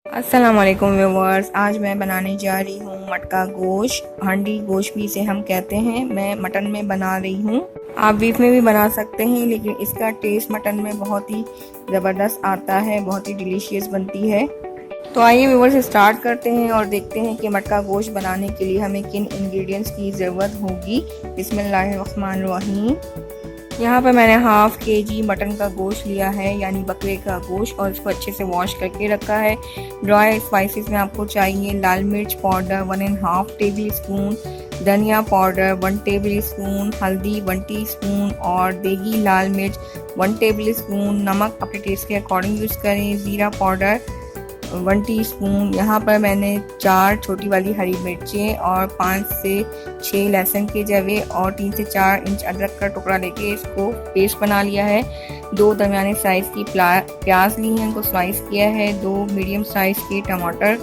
अस्सलाम वालेकुम व्यूवर्स। आज मैं बनाने जा रही हूँ मटका गोश्त। हांडी गोश्त भी इसे हम कहते हैं। मैं मटन में बना रही हूँ। आप बीफ में भी बना सकते हैं, लेकिन इसका टेस्ट मटन में बहुत ही ज़बरदस्त आता है, बहुत ही डिलीशियस बनती है। तो आइए व्यूवर्स स्टार्ट करते हैं और देखते हैं कि मटका गोश्त बनाने के लिए हमें किन इंग्रेडिएंट्स की ज़रूरत होगी। बिस्मिल्लाहिर्रहमानिर्रहीम। यहाँ पर मैंने हाफ केजी मटन का गोश्त लिया है, यानी बकरे का गोश्त, और इसको अच्छे से वॉश करके रखा है। ड्राई स्पाइसेस में आपको चाहिए लाल मिर्च पाउडर 1.5 टेबल स्पून, धनिया पाउडर 1 टेबल स्पून, हल्दी 1 टीस्पून और देगी लाल मिर्च 1 टेबल स्पून। नमक अपने टेस्ट के अकॉर्डिंग यूज़ करें। ज़ीरा पाउडर 1 टीस्पून। यहाँ पर मैंने 4 छोटी वाली हरी मिर्चें और 5 से 6 लहसुन के जवे और 3 से 4 इंच अदरक का टुकड़ा लेके इसको पेस्ट बना लिया है। 2 दरमियाने साइज़ की प्याज ली हैं, उनको स्लाइस किया है। 2 मीडियम साइज़ के टमाटर।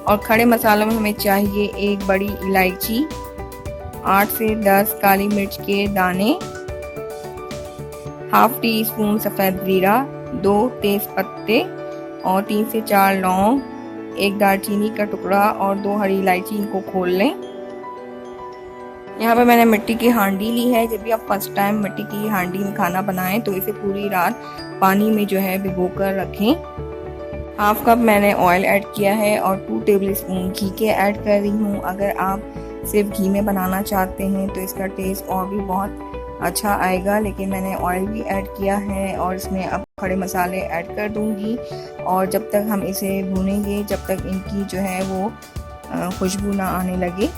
और खड़े मसालों में हमें चाहिए 1 बड़ी इलायची, 8 से 10 काली मिर्च के दाने, हाफ टी स्पून सफ़ेद जीरा, 2 तेज़ पत्ते और 3 से 4 लौंग, 1 दालचीनी का टुकड़ा और 2 हरी इलायची। इनको खोल लें। यहाँ पर मैंने मिट्टी की हांडी ली है। जब भी आप फर्स्ट टाइम मिट्टी की हांडी में खाना बनाएं तो इसे पूरी रात पानी में जो है भिगो कर रखें। हाफ कप मैंने ऑयल ऐड किया है और 2 टेबल स्पून घी के ऐड कर रही हूँ। अगर आप सिर्फ घी में बनाना चाहते हैं तो इसका टेस्ट और भी बहुत अच्छा आएगा, लेकिन मैंने ऑयल भी ऐड किया है। और इसमें अब खड़े मसाले ऐड कर दूंगी और जब तक हम इसे भूनेंगे जब तक इनकी जो है वो खुशबू ना आने लगे।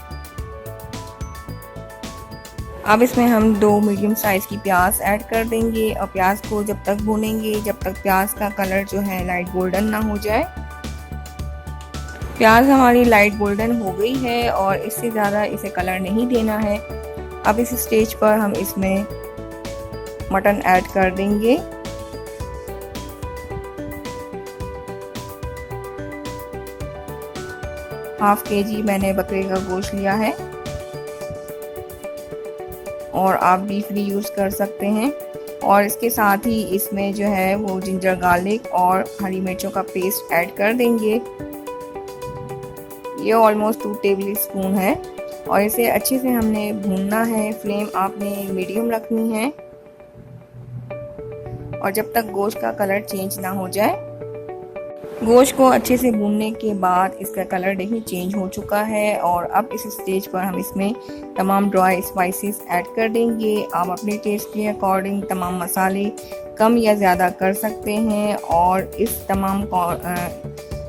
अब इसमें हम 2 मीडियम साइज़ की प्याज ऐड कर देंगे और प्याज को जब तक भूनेंगे जब तक प्याज का कलर जो है लाइट गोल्डन ना हो जाए। प्याज हमारी लाइट गोल्डन हो गई है और इससे ज़्यादा इसे कलर नहीं देना है। अब इस स्टेज पर हम इसमें मटन ऐड कर देंगे। हाफ केजी मैंने बकरे का गोश्त लिया है और आप बीफ भी यूज़ कर सकते हैं। और इसके साथ ही इसमें जो है वो जिंजर गार्लिक और हरी मिर्चों का पेस्ट ऐड कर देंगे। ये ऑलमोस्ट 2 टेबल स्पून है और इसे अच्छे से हमने भूनना है। फ्लेम आपने मीडियम रखनी है और जब तक गोश्त का कलर चेंज ना हो जाए। गोश्त को अच्छे से भूनने के बाद इसका कलर देखिए चेंज हो चुका है और अब इस स्टेज पर हम इसमें तमाम ड्राई स्पाइसेस ऐड कर देंगे। आप अपने टेस्ट के अकॉर्डिंग तमाम मसाले कम या ज़्यादा कर सकते हैं और इस तमाम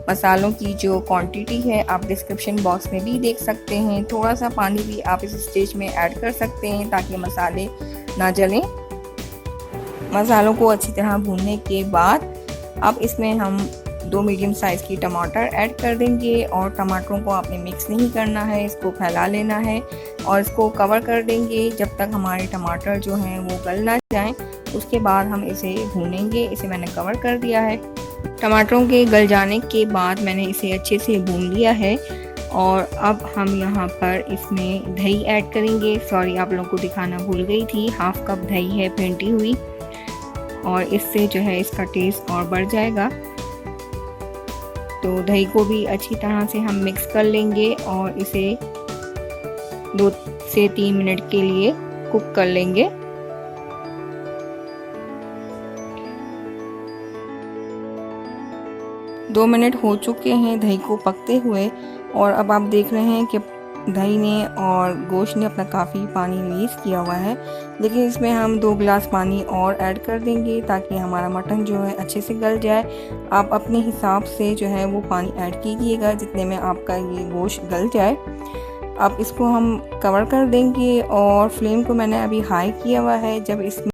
मसालों की जो क्वांटिटी है आप डिस्क्रिप्शन बॉक्स में भी देख सकते हैं। थोड़ा सा पानी भी आप इस स्टेज में ऐड कर सकते हैं ताकि मसाले ना जलें। मसालों को अच्छी तरह भूनने के बाद अब इसमें हम 2 मीडियम साइज़ की टमाटर ऐड कर देंगे और टमाटरों को आपने मिक्स नहीं करना है, इसको फैला लेना है और इसको कवर कर देंगे जब तक हमारे टमाटर जो हैं वो गल ना जाएं। उसके बाद हम इसे भूनेंगे। इसे मैंने कवर कर दिया है। टमाटरों के गल जाने के बाद मैंने इसे अच्छे से भून लिया है और अब हम यहाँ पर इसमें दही ऐड करेंगे। सॉरी, आप लोगों को दिखाना भूल गई थी। हाफ कप दही है फेंटी हुई और इससे जो है इसका टेस्ट और बढ़ जाएगा। तो दही को भी अच्छी तरह से हम मिक्स कर लेंगे और इसे 2 से 3 मिनट के लिए कुक कर लेंगे। दो मिनट हो चुके हैं दही को पकते हुए और अब आप देख रहे हैं कि दही ने और गोश्त ने अपना काफ़ी पानी रिलीज़ किया हुआ है, लेकिन इसमें हम 2 गिलास पानी और ऐड कर देंगे ताकि हमारा मटन जो है अच्छे से गल जाए। आप अपने हिसाब से जो है वो पानी ऐड कीजिएगा जितने में आपका ये गोश्त गल जाए। अब इसको हम कवर कर देंगे और फ्लेम को मैंने अभी हाई किया हुआ है। जब इसमें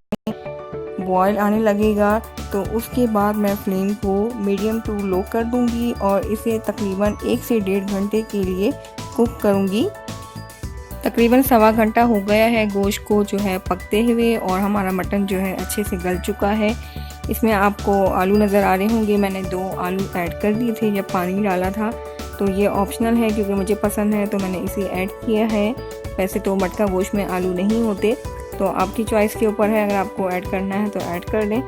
बॉयल आने लगेगा तो उसके बाद मैं फ्लेम को मीडियम टू लो कर दूंगी और इसे तकरीबन 1 से 1.5 घंटे के लिए कुक करूंगी। तकरीबन 1.25 घंटा हो गया है गोश्त को जो है पकते हुए और हमारा मटन जो है अच्छे से गल चुका है। इसमें आपको आलू नज़र आ रहे होंगे। मैंने 2 आलू ऐड कर दिए थे जब पानी डाला था, तो ये ऑप्शनल है क्योंकि मुझे पसंद है तो मैंने इसे ऐड किया है। वैसे तो मटका गोश्त में आलू नहीं होते, तो आपकी चॉइस के ऊपर है। अगर आपको ऐड करना है तो ऐड कर लें।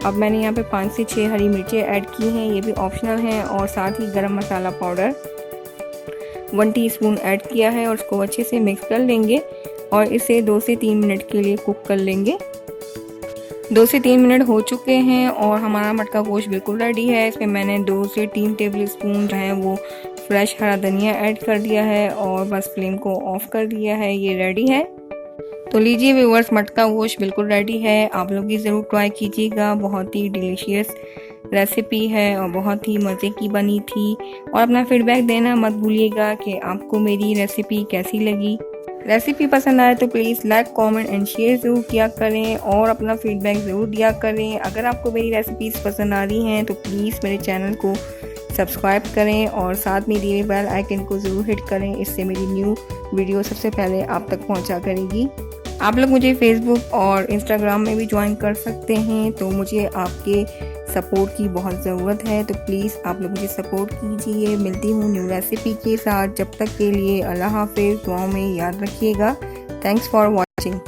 अब मैंने यहाँ पे 5 से 6 हरी मिर्चें ऐड की हैं, ये भी ऑप्शनल हैं। और साथ ही गरम मसाला पाउडर 1 टीस्पून ऐड किया है और उसको अच्छे से मिक्स कर लेंगे और इसे 2 से 3 मिनट के लिए कुक कर लेंगे। 2 से 3 मिनट हो चुके हैं और हमारा मटका गोश्त बिल्कुल रेडी है। इसमें मैंने 2 से 3 टेबल स्पून जो है वो फ्रेश हरा धनिया ऐड कर दिया है और बस फ्लेम को ऑफ कर दिया है। ये रेडी है। तो लीजिए व्यूअर्स, मटका गोश्त बिल्कुल रेडी है। आप लोग भी ज़रूर ट्राई कीजिएगा। बहुत ही डिलीशियस रेसिपी है और बहुत ही मज़े की बनी थी। और अपना फीडबैक देना मत भूलिएगा कि आपको मेरी रेसिपी कैसी लगी। रेसिपी पसंद आए तो please like, comment and share ज़रूर किया करें और अपना फीडबैक ज़रूर दिया करें। अगर आपको मेरी रेसिपीज़ पसंद आ रही हैं तो प्लीज़ मेरे चैनल को सब्सक्राइब करें और साथ में दिए बेल आइकन को ज़रूर हिट करें। इससे मेरी न्यू वीडियो सबसे पहले आप तक पहुंचा करेगी। आप लोग मुझे फेसबुक और इंस्टाग्राम में भी ज्वाइन कर सकते हैं। तो मुझे आपके सपोर्ट की बहुत ज़रूरत है, तो प्लीज़ आप लोग मुझे सपोर्ट कीजिए। मिलती हूँ न्यू रेसिपी के साथ। जब तक के लिए अल्लाह हाफ़िज़। दुआओं में याद रखिएगा। Thanks for watching.